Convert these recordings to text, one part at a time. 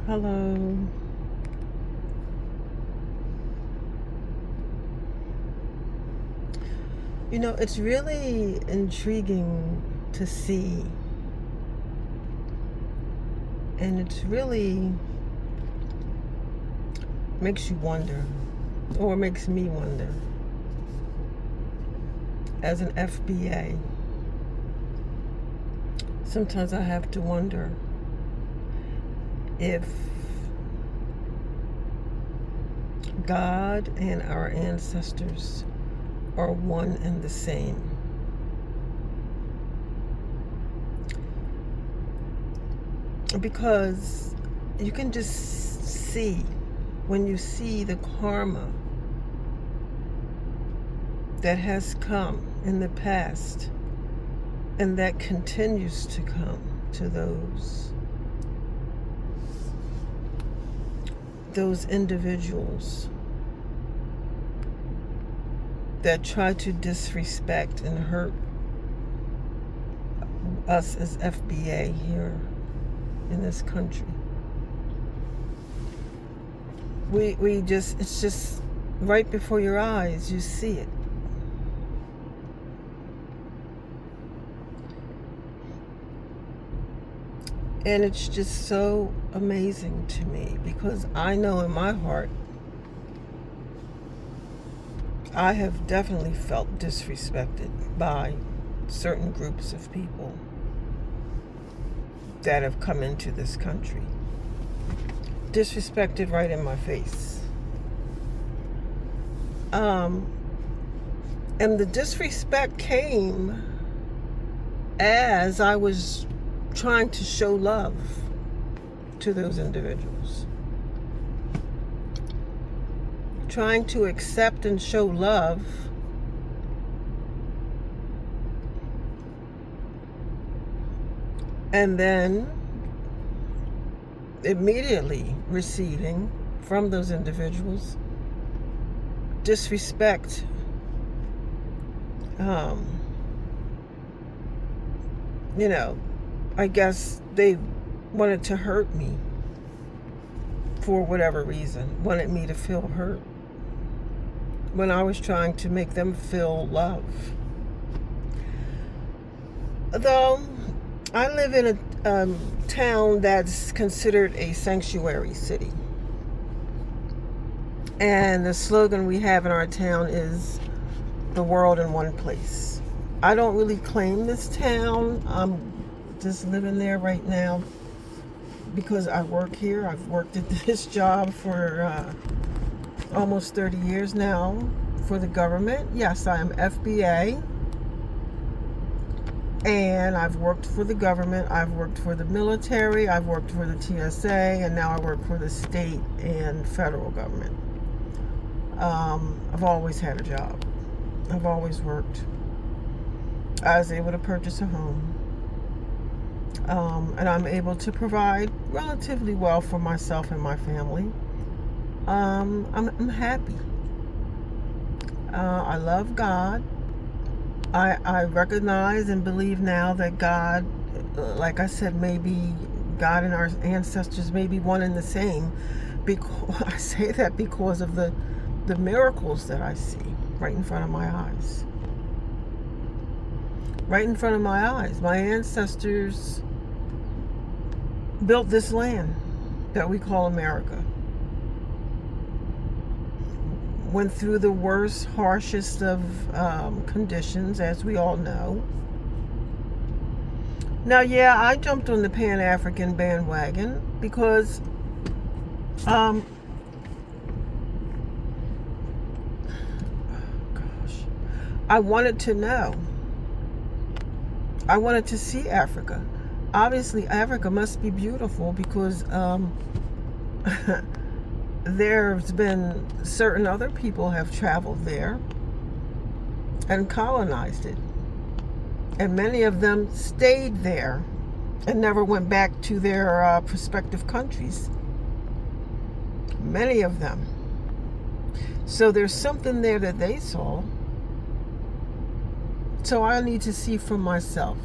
Hello. It's really intriguing to see, and it's really makes you wonder, or makes me wonder, as an FBA. Sometimes I have to wonder if God and our ancestors are one and the same. Because you can just see, when you see the karma that has come in the past and that continues to come to those individuals that try to disrespect and hurt us as FBA here in this country. It's just right before your eyes, you see it. And it's just so amazing to me, because I know in my heart I have definitely felt disrespected by certain groups of people that have come into this country. Disrespected right in my face. And the disrespect came as I was trying to show love to those individuals. Trying to accept and show love, and then immediately receiving from those individuals disrespect. I guess they wanted to hurt me for whatever reason, wanted me to feel hurt when I was trying to make them feel love. Though I live in a town that's considered a sanctuary city, and the slogan we have in our town is "the world in one place." I don't really claim this town. I'm just living there right now because I work here. I've worked at this job for almost 30 years now for the government. Yes, I am FBA, and I've worked for the government. I've worked for the military. I've worked for the TSA, and now I work for the state and federal government. I've always had a job. I've always worked. I was able to purchase a home. And I'm able to provide relatively well for myself and my family. I'm happy. I love God. I recognize and believe now that God, like I said, maybe God and our ancestors may be one and the same. Because I say that because of the miracles that I see right in front of my eyes. Right in front of my eyes. My ancestors built this land that we call America. Went through the worst, harshest of conditions, as we all know. Now, yeah, I jumped on the Pan-African bandwagon because I wanted to know. I wanted to see Africa. Obviously, Africa must be beautiful because there's been certain other people have traveled there and colonized it. And many of them stayed there and never went back to their prospective countries. Many of them. So there's something there that they saw. So I need to see for myself.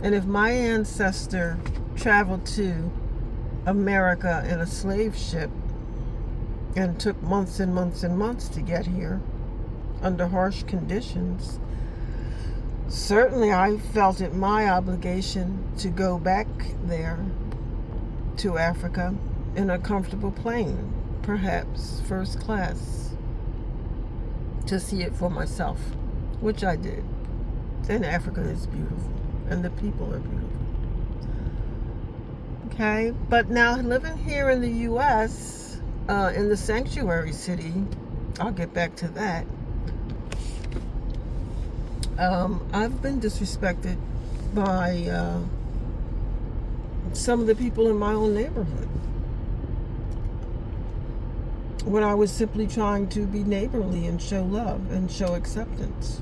And if my ancestor traveled to America in a slave ship and took months and months and months to get here under harsh conditions, certainly I felt it my obligation to go back there to Africa in a comfortable plane, perhaps first class, to see it for myself, which I did. And Africa is beautiful, and the people are beautiful. Okay, but now living here in the U.S., in the sanctuary city, I'll get back to that. I've been disrespected by some of the people in my own neighborhood when I was simply trying to be neighborly and show love and show acceptance.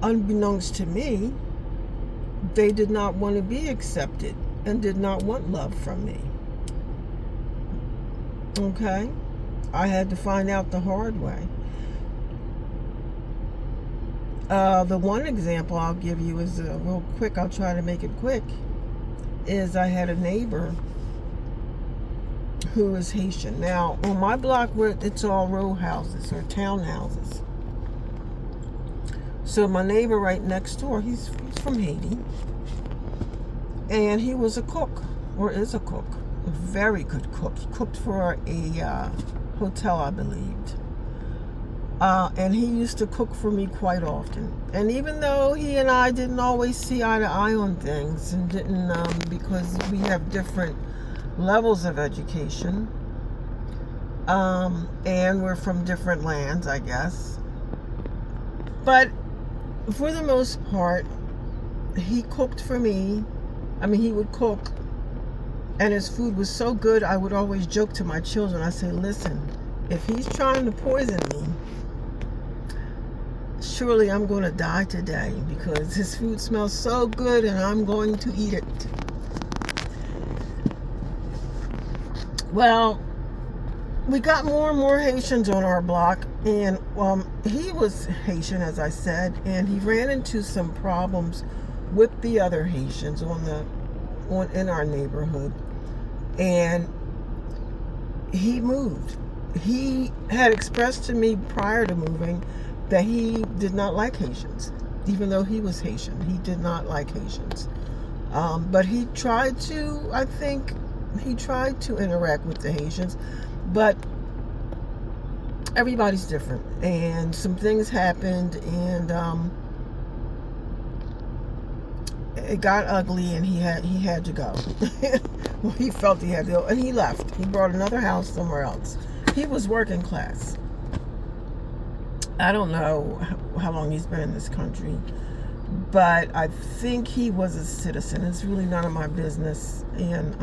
Unbeknownst to me, they did not want to be accepted and did not want love from me. Okay? I had to find out the hard way. The one example I'll give you is real quick. I'll try to make it quick. Is I had a neighbor who is Haitian. Now, on my block, where it's all row houses or townhouses. So my neighbor right next door, he's from Haiti, and he was a cook, or is a cook, a very good cook. He cooked for a hotel, I believed. And he used to cook for me quite often. And even though he and I didn't always see eye to eye on things, and didn't, because we have different levels of education, and we're from different lands, I guess. But for the most part, he cooked for me. I mean, he would cook, and his food was so good, I would always joke to my children. I say, listen, if he's trying to poison me, surely I'm going to die today, because his food smells so good and I'm going to eat it. Well, we got more and more Haitians on our block, and he was Haitian, as I said, and he ran into some problems with the other Haitians in our neighborhood, and he moved. He had expressed to me prior to moving that he did not like Haitians, even though he was Haitian. He did not like Haitians, but he tried to. I think he tried to interact with the Haitians, but everybody's different, and some things happened, and it got ugly, and he had to go. Well, he felt he had to go, and he left. He bought another house somewhere else. He was working class. I don't know how long he's been in this country, but I think he was a citizen. It's really none of my business, and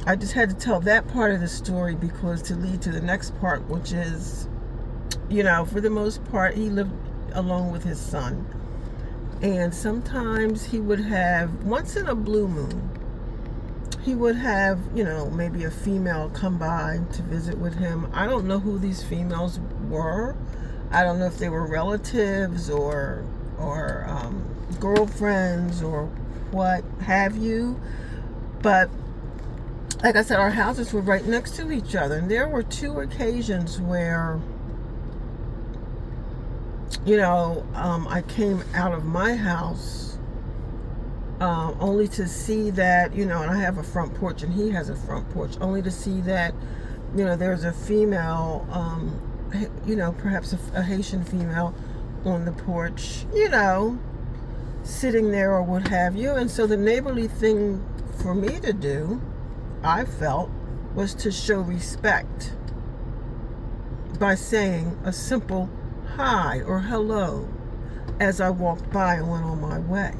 I just had to tell that part of the story because to lead to the next part, which is, for the most part, he lived alone with his son. And sometimes he would have, once in a blue moon, he would have, maybe a female come by to visit with him. I don't know who these females were. I don't know if they were relatives or girlfriends or what have you. But like I said, our houses were right next to each other, and there were 2 occasions where, I came out of my house only to see that, and I have a front porch and he has a front porch, only to see that, there's a female, perhaps a Haitian female on the porch, sitting there or what have you. And so the neighborly thing for me to do, I felt, was to show respect by saying a simple hi or hello as I walked by and went on my way,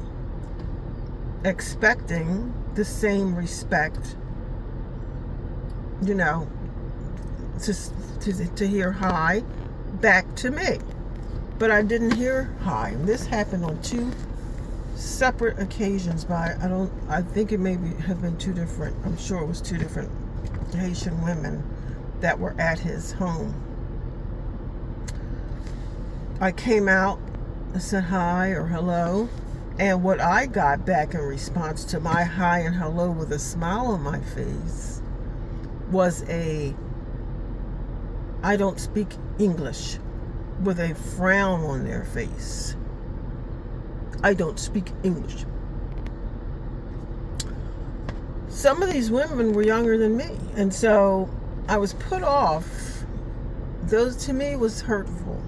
expecting the same respect, to hear hi back to me. But I didn't hear hi. And this happened on 2 separate occasions I think it have been 2 different, I'm sure it was 2 different Haitian women that were at his home. I came out, I said hi or hello, And what I got back in response to my hi and hello with a smile on my face was a I don't speak English with a frown on their face. I don't speak English. Some of these women were younger than me, and so I was put off. Those to me was hurtful.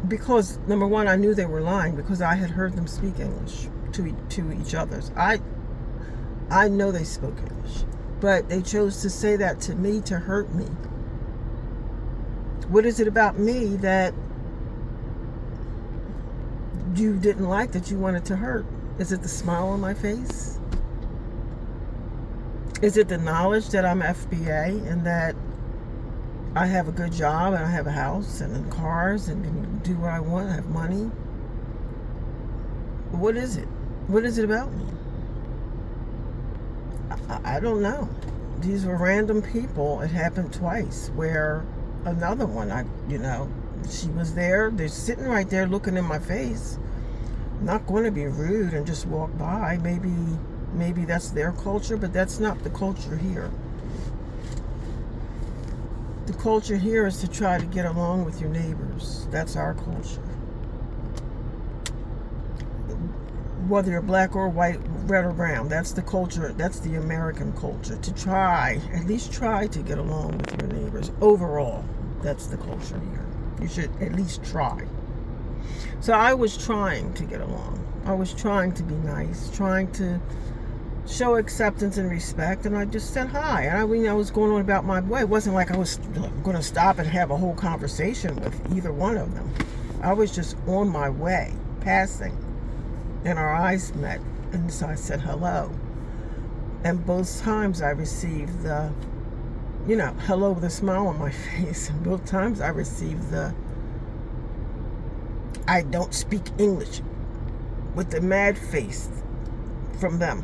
Because number one, I knew they were lying because I had heard them speak English to each other's. I know they spoke English, but they chose to say that to me to hurt me. What is it about me that you didn't like that you wanted to hurt? Is it the smile on my face? Is it the knowledge that I'm FBA and that I have a good job and I have a house and cars and can do what I want, I have money? What is it? What is it about me? I don't know. These were random people. It happened twice where another one, she was there. They're sitting right there looking in my face. I'm not going to be rude and just walk by. Maybe that's their culture, but that's not the culture here. The culture here is to try to get along with your neighbors. That's our culture. Whether you're black or white, red or brown, that's the culture. That's the American culture. To at least try to get along with your neighbors. Overall, that's the culture here. You should at least try. So I was trying to get along. I was trying to be nice, trying to show acceptance and respect, and I just said hi. And I was going on about my way. It wasn't like I was going to stop and have a whole conversation with either one of them. I was just on my way, passing, and our eyes met, and so I said hello. And both times I received the, hello with a smile on my face, and both times I received the I don't speak English with the mad face from them.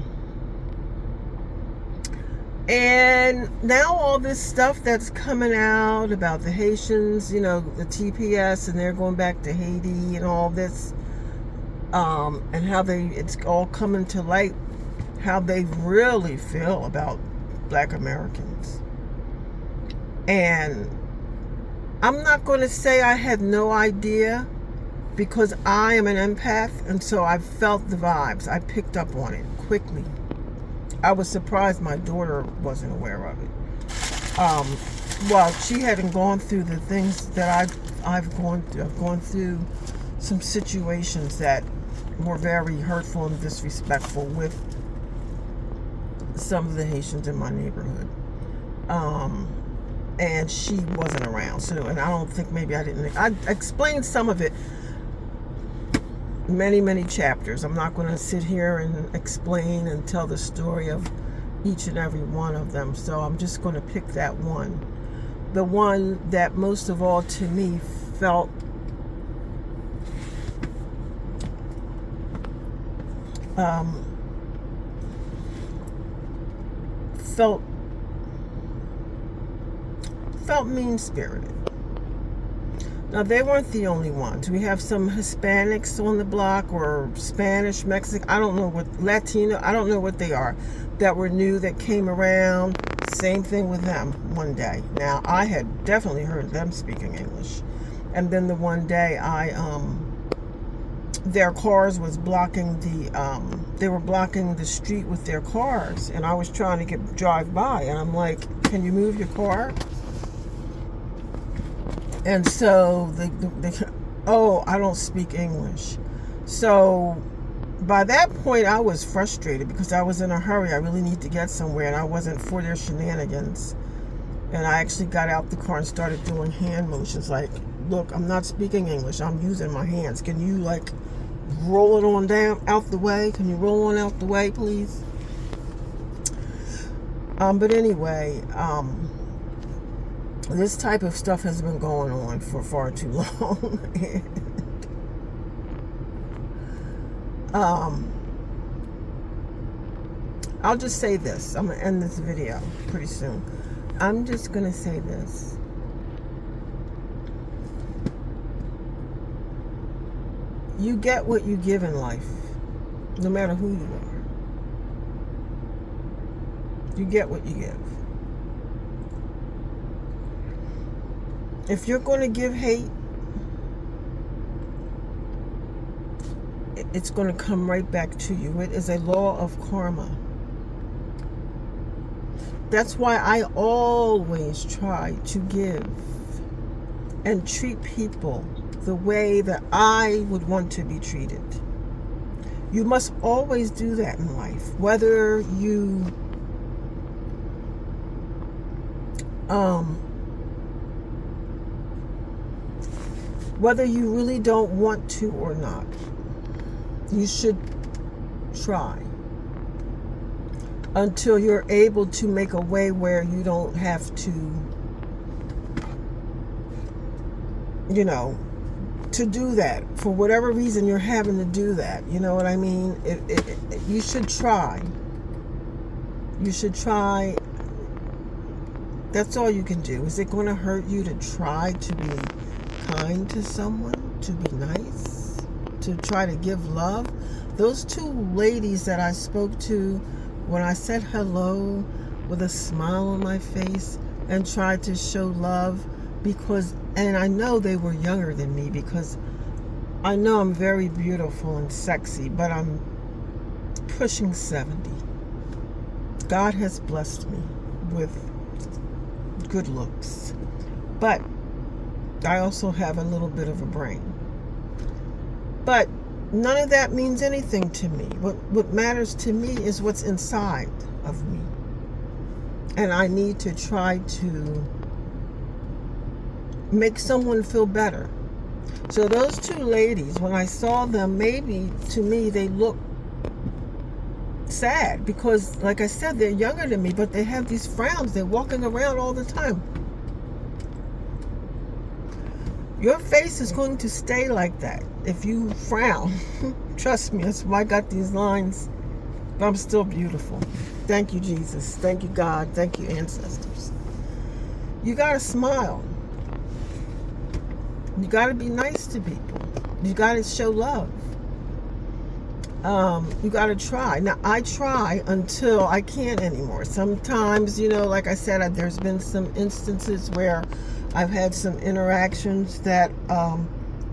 And now all this stuff that's coming out about the Haitians, the TPS, and they're going back to Haiti and all this, and how it's all coming to light, how they really feel about Black Americans. And I'm not going to say I had no idea, because I am an empath, and so I felt the vibes. I picked up on it quickly. I was surprised my daughter wasn't aware of it. Well, she hadn't gone through the things that I've gone through. I've gone through some situations that were very hurtful and disrespectful with some of the Haitians in my neighborhood. And she wasn't around. So, and I don't think I explained some of it. Many chapters. I'm not going to sit here and explain and tell the story of each and every one of them. So I'm just going to pick that one. The one that most of all to me felt mean-spirited. Now, they weren't the only ones. We have some Hispanics on the block, or Spanish, Mexican, I don't know what, Latino, I don't know what they are, that were new, that came around. Same thing with them one day. Now, I had definitely heard them speaking English. And then the one day their cars was blocking they were blocking the street with their cars. And I was trying to drive by, and I'm like, can you move your car? And so I don't speak English. So by that point, I was frustrated because I was in a hurry. I really need to get somewhere, and I wasn't for their shenanigans. And I actually got out the car and started doing hand motions like, look, I'm not speaking English. I'm using my hands. Can you roll it on down out the way? Can you roll on out the way, please? But anyway, this type of stuff has been going on for far too long. I'll just say this. I'm going to end this video pretty soon. I'm just going to say this. You get what you give in life, no matter who you are. You get what you give. If you're going to give hate, it's going to come right back to you. It is a law of karma. That's why I always try to give and treat people the way that I would want to be treated. You must always do that in life, whether you really don't want to or not. You should try until you're able to make a way where you don't have to, to do that. For whatever reason you're having to do that. You know what I mean? You should try. You should try. That's all you can do. Is it going to hurt you to try to be kind to someone? To be nice? To try to give love? Those two ladies that I spoke to, when I said hello with a smile on my face and tried to show love, and I know they were younger than me, because I know I'm very beautiful and sexy, but I'm pushing 70. God has blessed me with good looks, but I also have a little bit of a brain. But none of that means anything to me. What matters to me is what's inside of me. And I need to try to make someone feel better. So those two ladies, when I saw them, maybe to me they look sad, because like I said, they're younger than me, but they have these frowns. They're walking around all the time. Your face is going to stay like that if you frown. Trust me, that's why I got these lines. But I'm still beautiful. Thank you, Jesus. Thank you, God. Thank you, ancestors. You got to smile. You got to be nice to people. You got to show love. You got to try. Now, I try until I can't anymore. Sometimes, like I said, there's been some instances where I've had some interactions that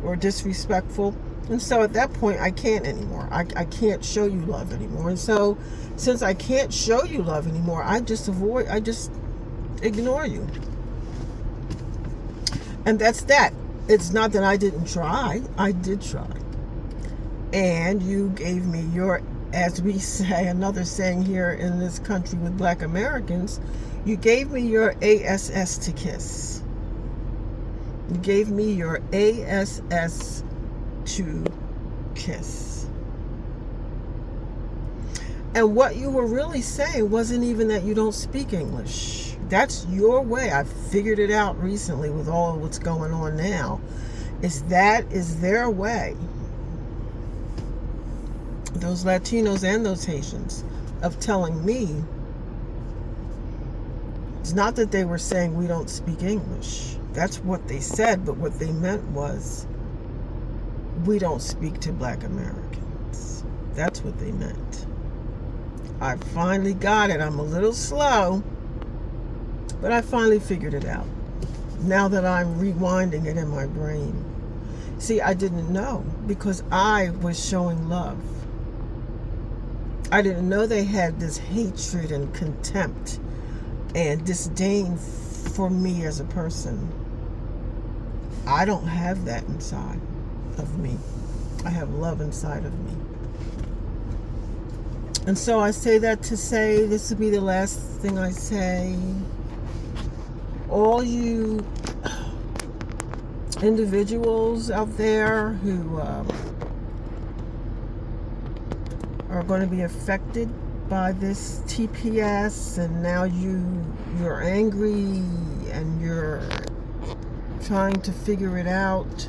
were disrespectful. And so at that point, I can't anymore. I can't show you love anymore. And so since I can't show you love anymore, I just ignore you. And that's that. It's not that I didn't try. I did try. And you gave me your, as we say, another saying here in this country with Black Americans, you gave me your ASS to kiss. You gave me your ASS to kiss. And what you were really saying wasn't even that you don't speak English. That's your way. I figured it out recently with all of what's going on now. Is their way. Those Latinos and those Haitians, of telling me, it's not that they were saying we don't speak English. That's what they said, but what they meant was we don't speak to Black Americans. That's what they meant. I finally got it. I'm a little slow, but I finally figured it out. Now that I'm rewinding it in my brain. See, I didn't know, because I was showing love. I didn't know they had this hatred and contempt and disdain for me as a person. I don't have that inside of me. I have love inside of me. And so I say that to say, this will be the last thing I say. All you individuals out there who are going to be affected by this TPS, and now you're angry and you're trying to figure it out.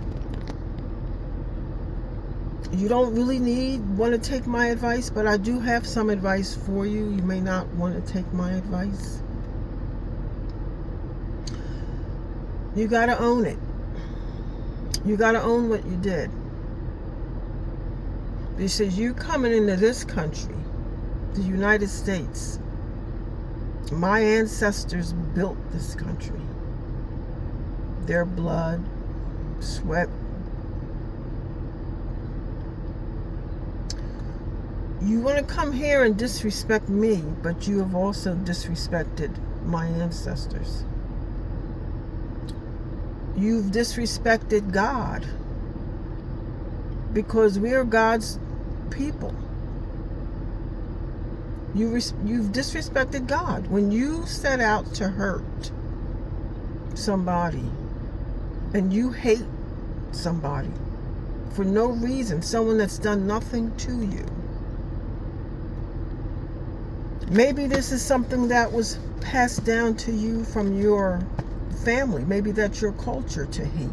You don't really want to take my advice, but I do have some advice for you. You may not want to take my advice. You got to own it. You got to own what you did. Because you coming into this country, the United States, my ancestors built this country. Their blood, sweat. You want to come here and disrespect me, but you have also disrespected my ancestors. You've disrespected God, because we are God's people. You've disrespected God. When you set out to hurt somebody and you hate somebody for no reason, someone that's done nothing to you. Maybe this is something that was passed down to you from your family. Maybe that's your culture to hate.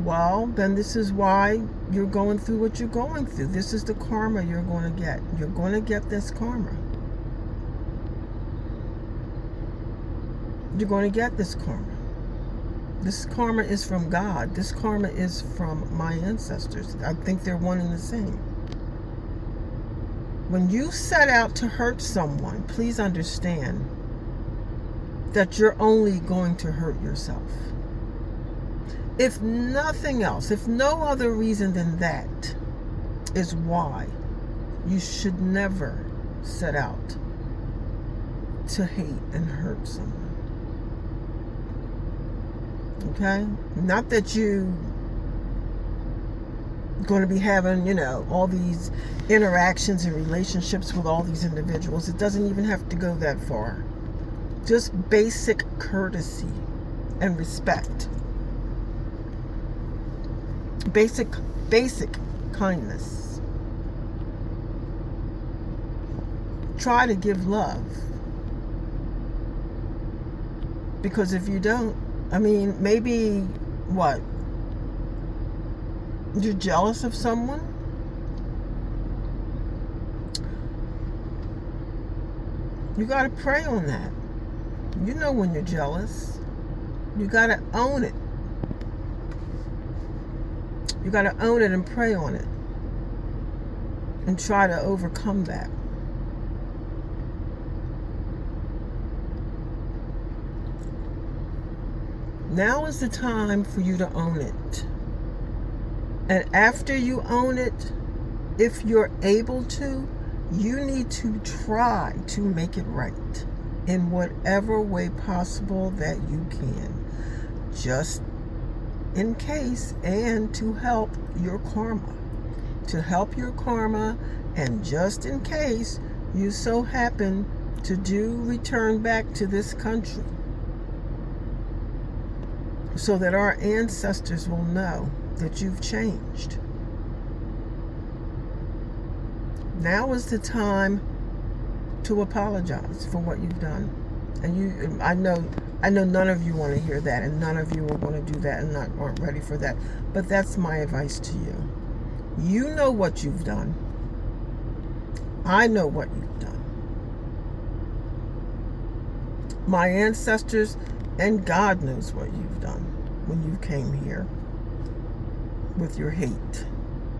Well, then this is why you're going through what you're going through. This is the karma you're going to get. You're going to get this karma. You're going to get this karma. This karma is from God. This karma is from my ancestors. I think they're one and the same. When you set out to hurt someone, please understand that you're only going to hurt yourself. If nothing else, if no other reason than that is why you should never set out to hate and hurt someone. Okay? Not that you going to be having, all these interactions and relationships with all these individuals. It doesn't even have to go that far. Just basic courtesy and respect. Basic kindness. Try to give love. Because if you don't, maybe what? You're jealous of someone? You got to pray on that. You know when you're jealous. You got to own it. You got to own it and pray on it. And try to overcome that. Now is the time for you to own it. And after you own it, if you're able to, you need to try to make it right in whatever way possible that you can. Just in case, and to help your karma. To help your karma, and just in case you so happen to return back to this country, so that our ancestors will know that you've changed. Now is the time to apologize for what you've done. And I know none of you want to hear that, and none of you are going to do that and aren't ready for that. But that's my advice to you. You know what you've done. I know what you've done. My ancestors and God knows what you've done when you came here with your hate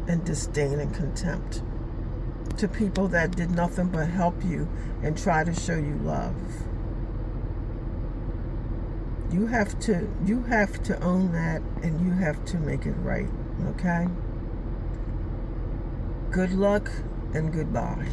and disdain and contempt to people that did nothing but help you and try to show you love. You have to own that, and you have to make it right, okay? Good luck and goodbye.